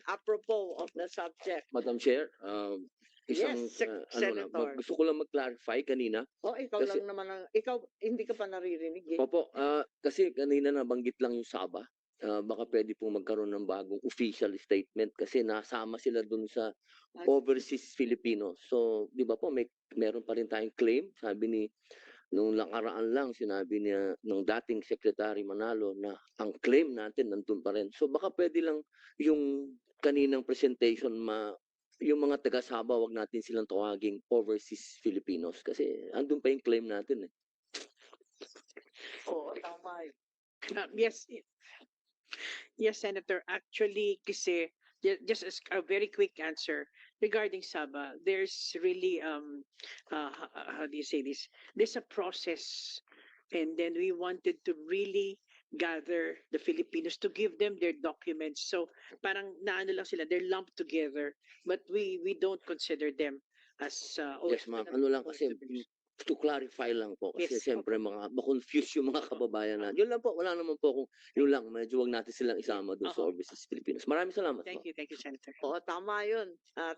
apropos of the subject. Madam Chair, isang Yes, Senator. gusto ko lang mag-clarify kanina. Ikaw Kasi- lang naman ikaw hindi ka pa naririnig eh. Opo, kasi kanina nabanggit lang yung Saba. Baka pwede pong magkaroon ng bagong official statement kasi nasama sila dun sa overseas Filipino. So, di ba po, meron pa rin tayong claim. Sabi ni, nung nakaraan lang, sinabi niya, nung dating Secretary Manalo, na ang claim natin nandun pa rin. So, baka pwede lang yung kaninang presentation, yung mga taga-Saba, wag natin silang tawaging overseas Filipinos. Kasi andun pa yung claim natin eh. Tama yun. Yes, yes, Senator. Actually, kasi just as a very quick answer regarding Saba, there's really how do you say this? There's a process, and then we wanted to really gather the Filipinos to give them their documents. So parang naano lang sila, they're lumped together, but we don't consider them as Yes, ma'am. Ano lang kasi, to clarify lang po kasi Yes, siyempre ma-confuse yung mga kababayan na. Yun lang po, wala naman po kung yun lang, medyo wag natin silang isama doon sa overseas Filipinos. Maraming salamat po. Thank you, Senator. Tama yun. At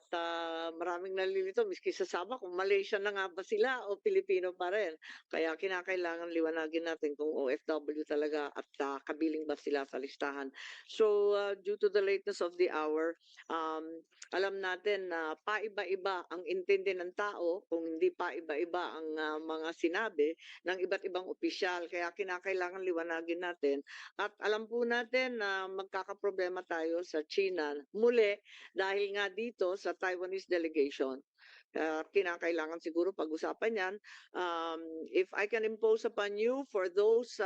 maraming nalilito, miski sa Sabah, kung Malaysian na nga ba sila o Pilipino pa rin. Kaya kinakailangan liwanagin natin kung OFW talaga at kabiling ba sila sa listahan. So, due to the lateness of the hour, alam natin na paiba-iba ang intindi ng tao kung hindi paiba-iba ang mga sinabi ng iba't ibang opisyal. Kaya kinakailangan liwanagin natin. At alam po natin na magkakaproblema tayo sa China muli dahil nga dito sa Taiwanese delegation. Kinakailangan siguro pag-usapan yan. If I can impose upon you for those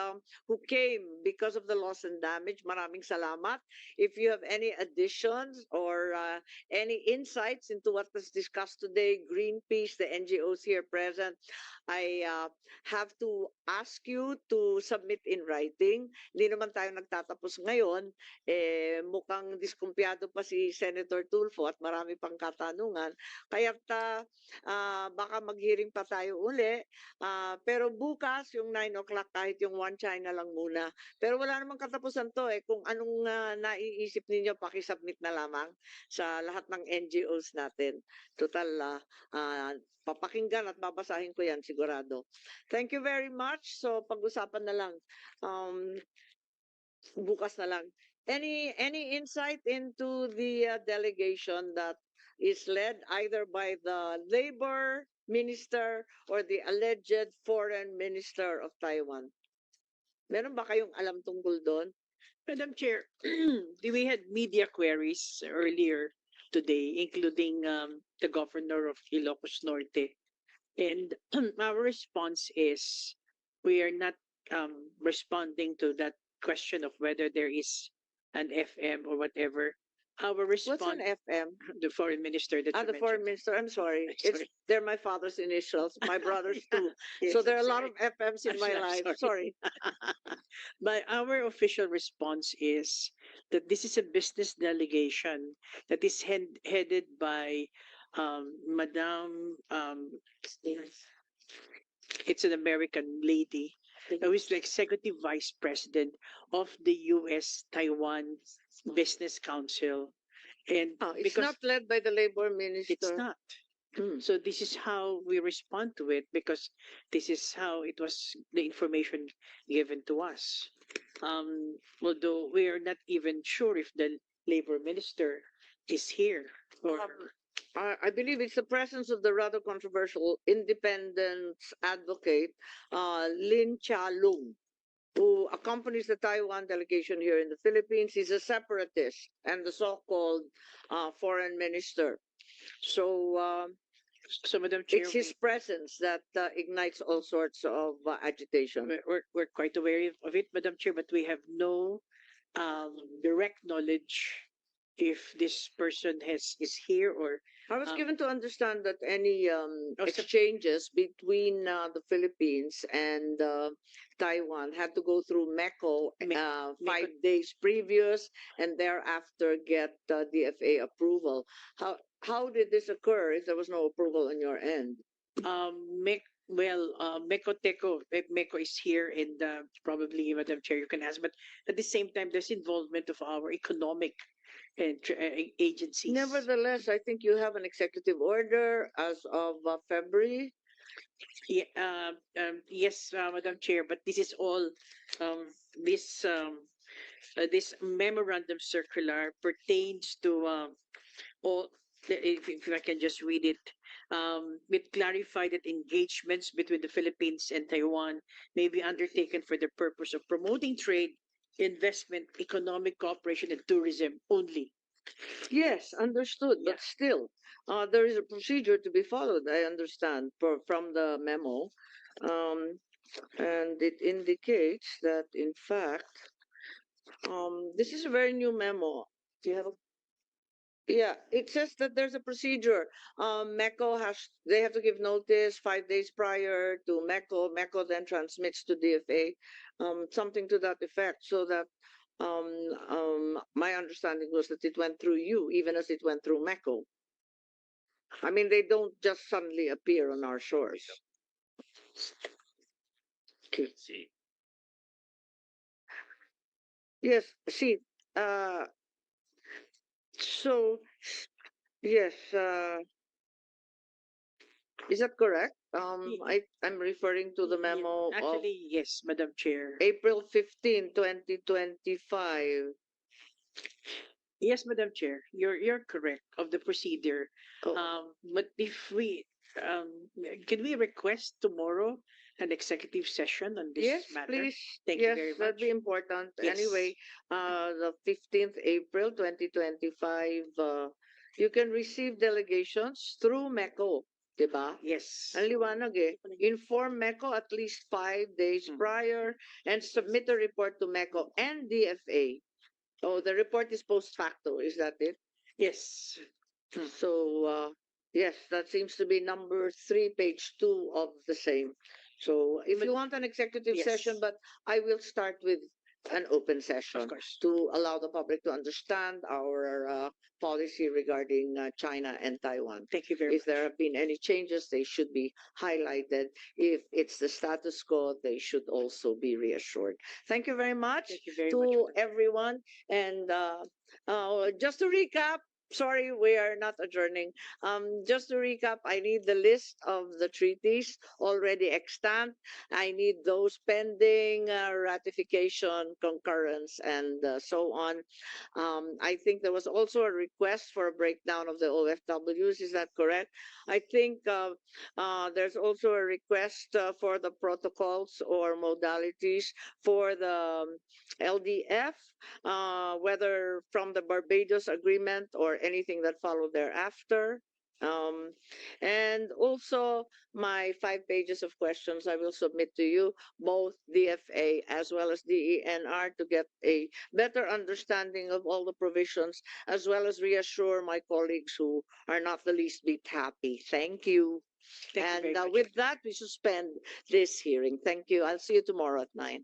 who came because of the loss and damage, maraming salamat. If you have any additions or any insights into what was discussed today, Greenpeace, the NGOs here present, I have to ask you to submit in writing. Hindi naman tayo nagtatapos ngayon. Mukhang diskumpiyado pa si Senator Tulfo at marami pang katanungan. Kaya baka mag-hearing pa tayo uli. Pero bukas, yung 9 o'clock, kahit yung One China lang muna. Pero wala namang katapusan to eh. Kung anong naiisip ninyo, pakisubmit na lamang sa lahat ng NGOs natin. Total, papakinggan at babasahin ko yan sigurado. Thank you very much. So pag-usapan na lang. Bukas na lang. Any insight into the delegation that is led either by the labor minister or the alleged foreign minister of Taiwan? Meron ba kayong alam tungkol doon? Madam Chair, we had media queries earlier today, including the governor of Ilocos Norte. And our response is we are not responding to that question of whether there is an FM or whatever. Our response, What's an FM? the foreign minister that you The foreign mentioned. minister. I'm sorry. Sorry. They're my father's initials, my brothers too. Yes, So there are I'm a lot sorry. of FMs in my I'm life. sorry. But our official response is that this is a business delegation that is headed by Madame, it's an American lady who is the executive vice president of the U.S. Taiwan Business Council. And It's because not led by the labor minister. it's not. So this is how we respond to it because this is how it was the information given to us. Although we are not even sure if the labor minister is here or I believe it's the presence of the rather controversial independence advocate, Lin Chia-lung, who accompanies the Taiwan delegation here in the Philippines. He's a separatist and the so-called foreign minister. So Madam Chair, it's his presence that ignites all sorts of agitation. we're quite aware of it, Madam Chair, but we have no direct knowledge if this person is here or I was given to understand that any so- exchanges between the Philippines and Taiwan had to go through MECO 5 days previous and thereafter get DFA approval. How did this occur if there was no approval on your end? Meko Teco, Meko is here and probably Madam Chair you can ask, but at the same time there's involvement of our economic and agencies. Nevertheless, I think you have an executive order as of February. Yeah, yes, Madam Chair, but this is all, um, this this memorandum circular pertains to all. If I can just read it, it clarified that engagements between the Philippines and Taiwan may be undertaken for the purpose of promoting trade, investment, economic cooperation, and tourism only. Yes, understood. Yeah. But still, there is a procedure to be followed. I understand from the memo, um, and it indicates that in fact, this is a very new memo. Do you have a Yeah, it says that there's a procedure. MECO they have to give notice 5 days prior to MECO. MECO then transmits to DFA, something to that effect, so that my understanding was that it went through you, even as it went through MECO. I mean, they don't just suddenly appear on our shores. Okay. Yes, see, so, yes, is that correct? I'm referring to the memo of Actually, yes, Madam Chair. April 15, 2025. Yes, Madam Chair, you're correct of the procedure. Oh, But if we can we request tomorrow an executive session on this yes, matter? please. Thank you Yes, very that'd much. be important. Yes. Anyway, the 15th April 2025, you can receive delegations through MECO, diba? Yes. Ang liwanag eh. Inform MECO at least 5 days Mhm. prior and submit a report to MECO and DFA. Oh, the report is post facto, is that it? Yes. So, yes, that seems to be number 3, page 2 of the same. So, if But- you want an executive yes. session, but I will start with an open session Of course. to allow the public to understand our policy regarding China and Taiwan. Thank you very If there have been any changes, they should be highlighted. If it's the status quo, they should also be reassured. Thank you very much Thank you very to much. everyone. And just to recap, sorry, we are not adjourning. Just to recap, I need the list of the treaties already extant. I need those pending ratification, concurrence, and so on. I think there was also a request for a breakdown of the OFWs. Is that correct? I think there's also a request for the protocols or modalities for the LDF, whether from the Barbados Agreement or anything that followed thereafter. Um, and also my 5 pages of questions I will submit to you, both DFA as well as DENR, to get a better understanding of all the provisions, as well as reassure my colleagues who are not the least bit happy. Thank you. Thank you And very much. with that, we suspend this hearing. Thank you. I'll see you tomorrow at 9.